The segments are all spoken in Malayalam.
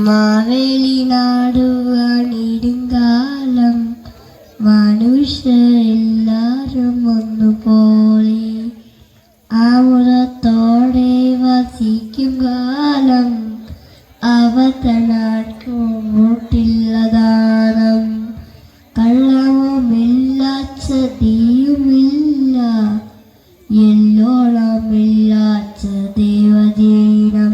മാവേലി നാടുവാണിടുങ്കാലം മനുഷ്യരെല്ലാരും ഒന്നുപോലെ ആമുറത്തോടെ വസിക്കും കാലം അവതനാർക്കും മുട്ടില്ലതാനം കള്ളവുമില്ല ചതിയുമില്ല എല്ലോളമില്ല ദൈവജീനം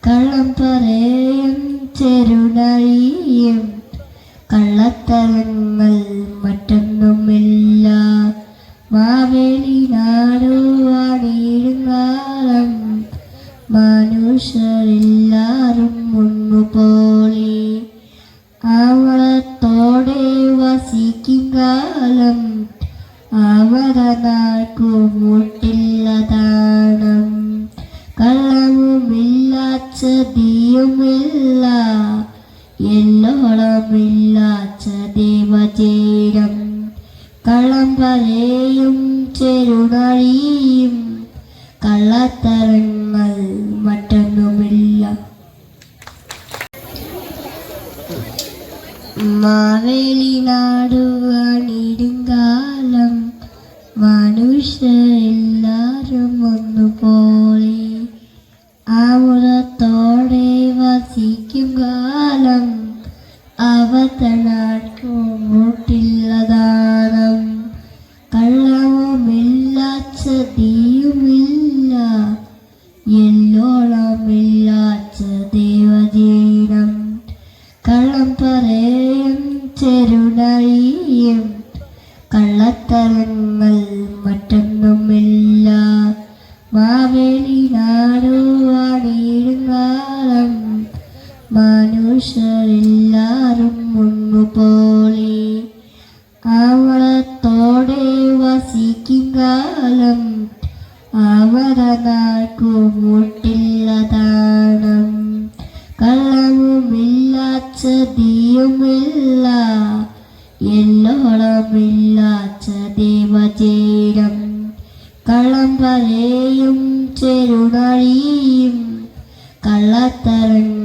കള്ളം പറയും ചെറുനഴിയും കള്ളത്തരങ്ങൾ മറ്റൊന്നുമില്ല മാവേലി നാടുവാണിടുങ്കാലം മനുഷ്യരെല്ലാരും ഒന്നുപോലെ അവളത്തോടെ വസിക്കും കാലം അവരനാർക്കും മുട്ടില്ലതാണം കള്ളവുമില്ല ചതിയുമില്ല എല്ലോളമില്ല ദൈവജീനം കള്ളം പറയും ചെറുനഴിയും കള്ളത്തരങ്ങൾ മറ്റൊന്നുമില്ല. മാവേലി നാടുവാണിടുങ്കാലം മനുഷ്യരെല്ലാരും ഒന്നുപോലെ ആമുറത്തോടെ വസിക്കും കാലം അവതനാർക്കും മുട്ടില്ലതാനം കള്ളവുമില്ല ചതിയുമില്ല എല്ലോളമില്ല ദൈവജീനം കള്ളം പറയും ചെറുനഴിയും കള്ളത്തരങ്ങൾ മറ്റൊന്നുമില്ല മാവേലി നാടുവാണിടുങ്കാലം മനുഷ്യരെല്ലാരും ഒന്നുപോലെ അവളത്തോടെ വസിക്കും കാലം അവരനാർക്കും മുട്ടില്ലതാണം കള്ളവുമില്ല ചതിയുമില്ല എല്ലോളമില്ല ദൈവജീനം കള്ളം പറയും ചെറുനഴിയും കള്ളത്തരങ്ങൾ